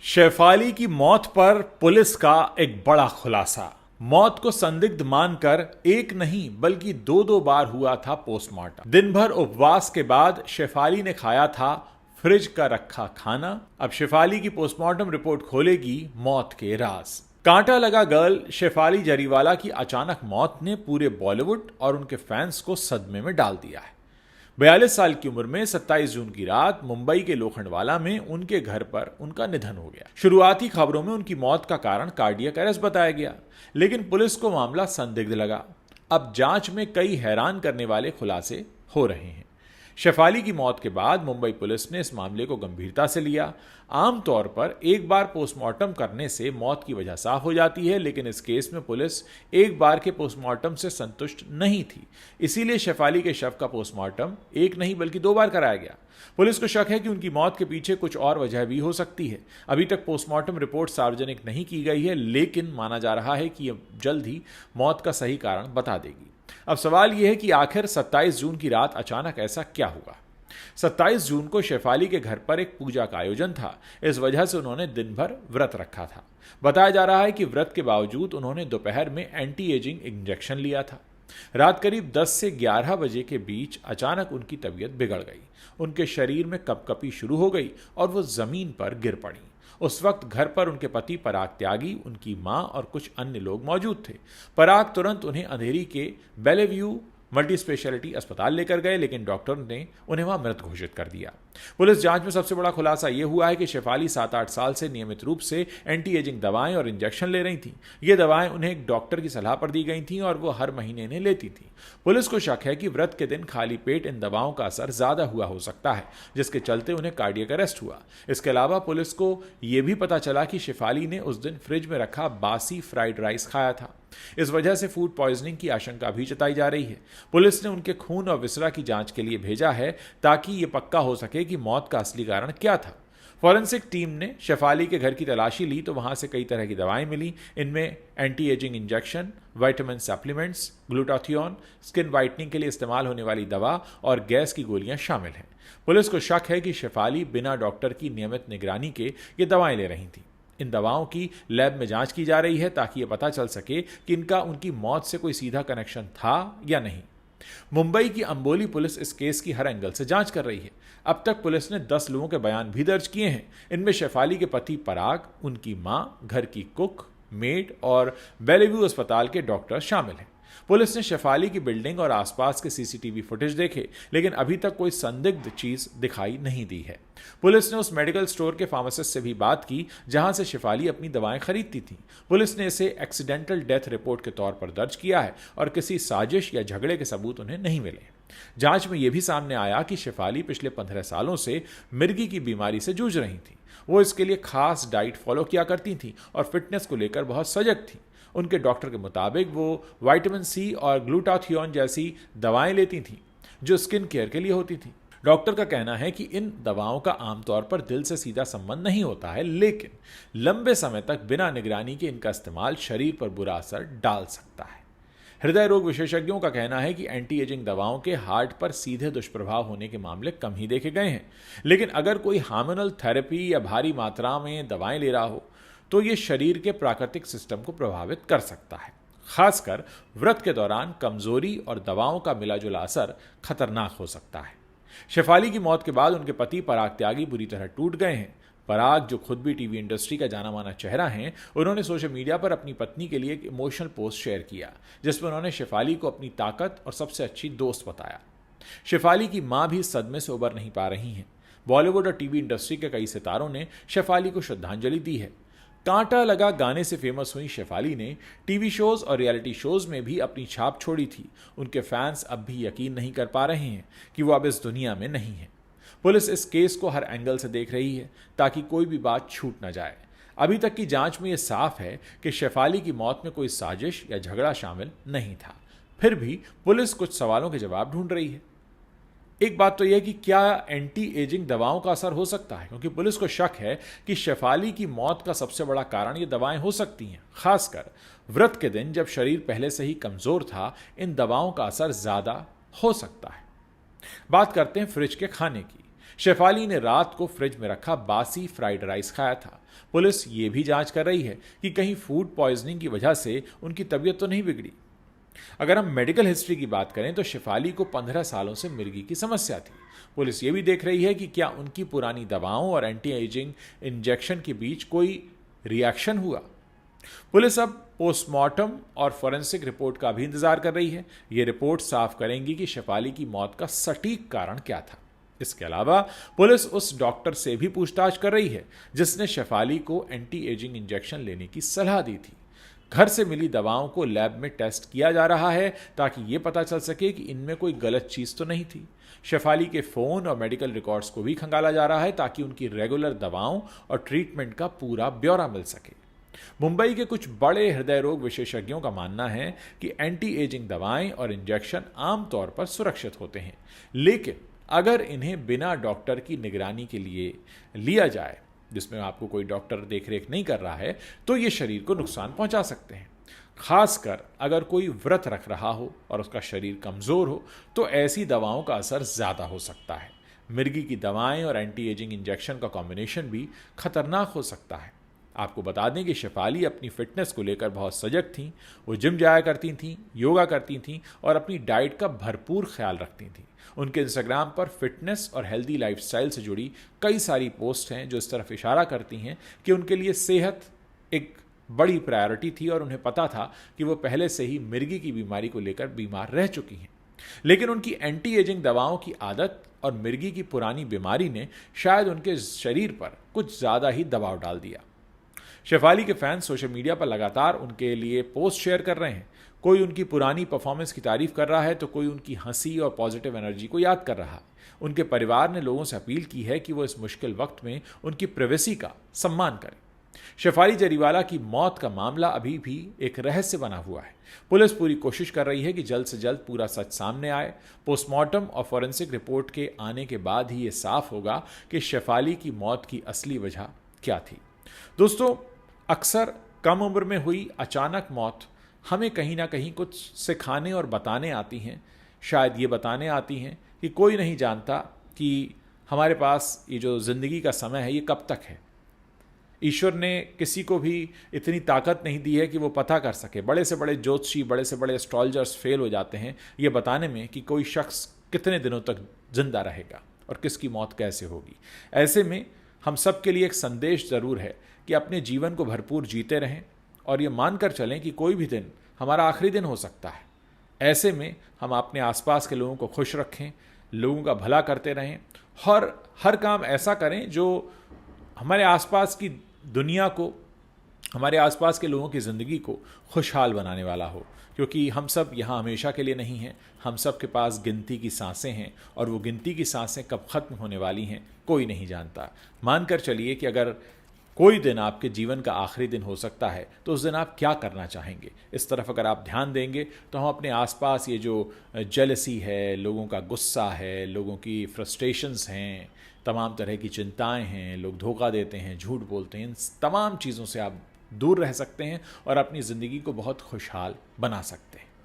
शेफाली की मौत पर पुलिस का एक बड़ा खुलासा। मौत को संदिग्ध मानकर एक नहीं बल्कि दो दो बार हुआ था पोस्टमार्टम। दिन भर उपवास के बाद शेफाली ने खाया था फ्रिज का रखा खाना। अब शेफाली की पोस्टमार्टम रिपोर्ट खोलेगी मौत के राज। कांटा लगा गर्ल शेफाली जरीवाला की अचानक मौत ने पूरे बॉलीवुड और उनके फैंस को सदमे में डाल दिया है। 42 साल की उम्र में 27 जून की रात मुंबई के लोखंडवाला में उनके घर पर उनका निधन हो गया। शुरुआती खबरों में उनकी मौत का कारण कार्डियक अरेस्ट बताया गया, लेकिन पुलिस को मामला संदिग्ध लगा। अब जांच में कई हैरान करने वाले खुलासे हो रहे हैं। शेफाली की मौत के बाद मुंबई पुलिस ने इस मामले को गंभीरता से लिया। आमतौर पर एक बार पोस्टमार्टम करने से मौत की वजह साफ हो जाती है, लेकिन इस केस में पुलिस एक बार के पोस्टमार्टम से संतुष्ट नहीं थी। इसीलिए शेफाली के शव का पोस्टमार्टम एक नहीं बल्कि दो बार कराया गया। पुलिस को शक है कि उनकी मौत के पीछे कुछ और वजह भी हो सकती है। अभी तक पोस्टमार्टम रिपोर्ट सार्वजनिक नहीं की गई है, लेकिन माना जा रहा है कि यह जल्द ही मौत का सही कारण बता देगी। अब सवाल यह है कि आखिर 27 जून की रात अचानक ऐसा क्या हुआ। 27 जून को शेफाली के घर पर एक पूजा का आयोजन था। इस वजह से उन्होंने दिन भर व्रत रखा था। बताया जा रहा है कि व्रत के बावजूद उन्होंने दोपहर में एंटी एजिंग इंजेक्शन लिया था। रात करीब 10 से 11 बजे के बीच अचानक उनकी तबीयत बिगड़ गई। उनके शरीर में कपकपी शुरू हो गई और वो जमीन पर गिर पड़ी। उस वक्त घर पर उनके पति पराग त्यागी, उनकी मां और कुछ अन्य लोग मौजूद थे। पराग तुरंत उन्हें अंधेरी के बेलेव्यू मल्टी स्पेशलिटी अस्पताल लेकर गए, लेकिन डॉक्टर ने उन्हें वहां मृत घोषित कर दिया। पुलिस जांच में सबसे बड़ा खुलासा यह हुआ है कि शेफाली 7-8 साल से नियमित रूप से एंटी एजिंग दवाएं और इंजेक्शन ले रही थीं। ये दवाएं उन्हें एक डॉक्टर की सलाह पर दी गई थीं और वो हर महीने इन्हें लेती थीं। पुलिस को शक है कि व्रत के दिन खाली पेट इन दवाओं का असर ज्यादा हुआ हो सकता है, जिसके चलते उन्हें कार्डियक अरेस्ट हुआ। इसके अलावा पुलिस को यह भी पता चला कि शेफाली ने उस दिन फ्रिज में रखा बासी फ्राइड राइस खाया था। इस वजह से फूड पॉइजनिंग की आशंका भी जताई जा रही है। पुलिस ने उनके खून और विसरा की जांच के लिए भेजा है, ताकि यह पक्का हो सके कि मौत का असली कारण क्या था। फॉरेंसिक टीम ने शेफाली के घर की तलाशी ली तो वहां से कई तरह की दवाएं मिली। इनमें anti ageing injection, vitamin supplements, glutathione, skin whitening के लिए इस्तेमाल होने वाली दवा और गैस की गोलियां शामिल हैं। पुलिस को शक है कि शेफाली बिना डॉक्टर की नियमित निगरानी के ये दवाएं ले रही थी। इन दवाओं की लैब में जांच की जा रही है, ताकि यह पता चल सके कि इनका उनकी मौत से कोई सीधा कनेक्शन था या नहीं। मुंबई की अंबोली पुलिस इस केस की हर एंगल से जांच कर रही है। अब तक पुलिस ने 10 लोगों के बयान भी दर्ज किए हैं। इनमें शेफाली के पति पराग, उनकी मां, घर की कुक, मेड और बेलेव्यू अस्पताल के डॉक्टर शामिल हैं। पुलिस ने शेफाली की बिल्डिंग और आसपास के सीसीटीवी फुटेज देखे, लेकिन अभी तक कोई संदिग्ध चीज दिखाई नहीं दी है। पुलिस ने उस मेडिकल स्टोर के फार्मासिस्ट से भी बात की जहां से शेफाली अपनी दवाएं खरीदती थी। पुलिस ने इसे एक्सीडेंटल डेथ रिपोर्ट के तौर पर दर्ज किया है और किसी साजिश या झगड़े के सबूत उन्हें नहीं मिले। जांच में यह भी सामने आया कि शेफाली पिछले 15 सालों से मिर्गी की बीमारी से जूझ रही थी। वो इसके लिए खास डाइट फॉलो किया करती थी और फिटनेस को लेकर बहुत सजग थी। उनके डॉक्टर के मुताबिक वो विटामिन सी और ग्लूटाथियोन जैसी दवाएं लेती थीं, जो स्किन केयर के लिए होती थी। डॉक्टर का कहना है कि इन दवाओं का आमतौर पर दिल से सीधा संबंध नहीं होता है, लेकिन लंबे समय तक बिना निगरानी के इनका इस्तेमाल शरीर पर बुरा असर डाल सकता है। हृदय रोग विशेषज्ञों का कहना है कि एंटी एजिंग दवाओं के हार्ट पर सीधे दुष्प्रभाव होने के मामले कम ही देखे गए हैं, लेकिन अगर कोई हार्मोनल थेरेपी या भारी मात्रा में दवाएं ले रहा हो तो ये शरीर के प्राकृतिक सिस्टम को प्रभावित कर सकता है। खासकर व्रत के दौरान कमजोरी और दवाओं का मिलाजुला असर खतरनाक हो सकता है। शेफाली की मौत के बाद उनके पति पराग त्यागी बुरी तरह टूट गए हैं। पराग, जो खुद भी टीवी इंडस्ट्री का जाना माना चेहरा हैं, उन्होंने सोशल मीडिया पर अपनी पत्नी के लिए एक इमोशनल पोस्ट शेयर किया, जिसमें उन्होंने शेफाली को अपनी ताकत और सबसे अच्छी दोस्त बताया। शेफाली की मां भी सदमे से उबर नहीं पा रही हैं। बॉलीवुड और टीवी इंडस्ट्री के कई सितारों ने शेफाली को श्रद्धांजलि दी है। कांटा लगा गाने से फेमस हुई शेफाली ने टीवी शोज और रियलिटी शोज में भी अपनी छाप छोड़ी थी। उनके फैंस अब भी यकीन नहीं कर पा रहे हैं कि वो अब इस दुनिया में नहीं है। पुलिस इस केस को हर एंगल से देख रही है, ताकि कोई भी बात छूट न जाए। अभी तक की जांच में यह साफ है कि शेफाली की मौत में कोई साजिश या झगड़ा शामिल नहीं था। फिर भी पुलिस कुछ सवालों के जवाब ढूंढ रही है। एक बात तो यह कि क्या एंटी एजिंग दवाओं का असर हो सकता है, क्योंकि पुलिस को शक है कि शेफाली की मौत का सबसे बड़ा कारण ये दवाएं हो सकती हैं। खासकर व्रत के दिन जब शरीर पहले से ही कमजोर था, इन दवाओं का असर ज्यादा हो सकता है। बात करते हैं फ्रिज के खाने की। शेफाली ने रात को फ्रिज में रखा बासी फ्राइड राइस खाया था। पुलिस ये भी जांच कर रही है कि कहीं फूड पॉइजनिंग की वजह से उनकी तबीयत तो नहीं बिगड़ी। अगर हम मेडिकल हिस्ट्री की बात करें तो शेफाली को 15 सालों से मिर्गी की समस्या थी। पुलिस ये भी देख रही है कि क्या उनकी पुरानी दवाओं और एंटी एजिंग इंजेक्शन के बीच कोई रिएक्शन हुआ। पुलिस अब पोस्टमार्टम और फोरेंसिक रिपोर्ट का भी इंतजार कर रही है। ये रिपोर्ट साफ करेंगी कि शेफाली की मौत का सटीक कारण क्या था। इसके अलावा पुलिस उस डॉक्टर से भी पूछताछ कर रही है जिसने शेफाली को एंटी एजिंग इंजेक्शन लेने की सलाह दी थी। घर से मिली दवाओं को लैब में टेस्ट किया जा रहा है ताकि यह पता चल सके कि इनमें कोई गलत चीज तो नहीं थी। शेफाली के फोन और मेडिकल रिकॉर्ड्स को भी खंगाला जा रहा है ताकि उनकी रेगुलर दवाओं और ट्रीटमेंट का पूरा ब्यौरा मिल सके। मुंबई के कुछ बड़े हृदय रोग विशेषज्ञों का मानना है कि एंटी एजिंग दवाएं और इंजेक्शन आमतौर पर सुरक्षित होते हैं, लेकिन अगर इन्हें बिना डॉक्टर की निगरानी के लिए लिया जाए, जिसमें आपको कोई डॉक्टर देखरेख नहीं कर रहा है, तो ये शरीर को नुकसान पहुंचा सकते हैं। खासकर अगर कोई व्रत रख रहा हो और उसका शरीर कमजोर हो तो ऐसी दवाओं का असर ज्यादा हो सकता है। मिर्गी की दवाएं और एंटी एजिंग इंजेक्शन का कॉम्बिनेशन भी खतरनाक हो सकता है। आपको बता दें कि शेफाली अपनी फिटनेस को लेकर बहुत सजग थीं। वो जिम जाया करती थीं, योगा करती थीं और अपनी डाइट का भरपूर ख्याल रखती थीं। उनके इंस्टाग्राम पर फिटनेस और हेल्दी लाइफस्टाइल से जुड़ी कई सारी पोस्ट हैं जो इस तरफ इशारा करती हैं कि उनके लिए सेहत एक बड़ी प्रायोरिटी थी और उन्हें पता था कि वो पहले से ही मिर्गी की बीमारी को लेकर बीमार रह चुकी हैं। लेकिन उनकी एंटी एजिंग दवाओं की आदत और मिर्गी की पुरानी बीमारी ने शायद उनके शरीर पर कुछ ज़्यादा ही दबाव डाल दिया। शेफाली के फैंस सोशल मीडिया पर लगातार उनके लिए पोस्ट शेयर कर रहे हैं। कोई उनकी पुरानी परफॉर्मेंस की तारीफ कर रहा है तो कोई उनकी हंसी और पॉजिटिव एनर्जी को याद कर रहा है। उनके परिवार ने लोगों से अपील की है कि वो इस मुश्किल वक्त में उनकी प्राइवेसी का सम्मान करें। शेफाली जरीवाला की मौत का मामला अभी भी एक रहस्य बना हुआ है। पुलिस पूरी कोशिश कर रही है कि जल्द से जल्द पूरा सच सामने आए। पोस्टमार्टम और फॉरेंसिक रिपोर्ट के आने के बाद ही ये साफ होगा कि शेफाली की मौत की असली वजह क्या थी। दोस्तों, अक्सर कम उम्र में हुई अचानक मौत हमें कहीं ना कहीं कुछ सिखाने और बताने आती हैं। शायद ये बताने आती हैं कि कोई नहीं जानता कि हमारे पास ये जो ज़िंदगी का समय है ये कब तक है। ईश्वर ने किसी को भी इतनी ताकत नहीं दी है कि वो पता कर सके। बड़े से बड़े ज्योतिषी, बड़े से बड़े एस्ट्रोलॉजर्स फेल हो जाते हैं ये बताने में कि कोई शख्स कितने दिनों तक जिंदा रहेगा और किसकी मौत कैसे होगी। ऐसे में हम सब के लिए एक संदेश ज़रूर है कि अपने जीवन को भरपूर जीते रहें और ये मानकर चलें कि कोई भी दिन हमारा आखिरी दिन हो सकता है। ऐसे में हम अपने आसपास के लोगों को खुश रखें, लोगों का भला करते रहें और हर काम ऐसा करें जो हमारे आसपास की दुनिया को, हमारे आसपास के लोगों की ज़िंदगी को खुशहाल बनाने वाला हो। क्योंकि हम सब यहाँ हमेशा के लिए नहीं हैं, हम सब के पास गिनती की सांसें हैं और वो गिनती की सांसें कब ख़त्म होने वाली हैं कोई नहीं जानता। मानकर चलिए कि अगर कोई दिन आपके जीवन का आखिरी दिन हो सकता है तो उस दिन आप क्या करना चाहेंगे, इस तरफ अगर आप ध्यान देंगे तो हम अपने आसपास ये जो जेलसी है, लोगों का गुस्सा है, लोगों की फ्रस्ट्रेशंस हैं, तमाम तरह की चिंताएं हैं, लोग धोखा देते हैं, झूठ बोलते हैं, इन तमाम चीज़ों से आप दूर रह सकते हैं और अपनी ज़िंदगी को बहुत खुशहाल बना सकते हैं।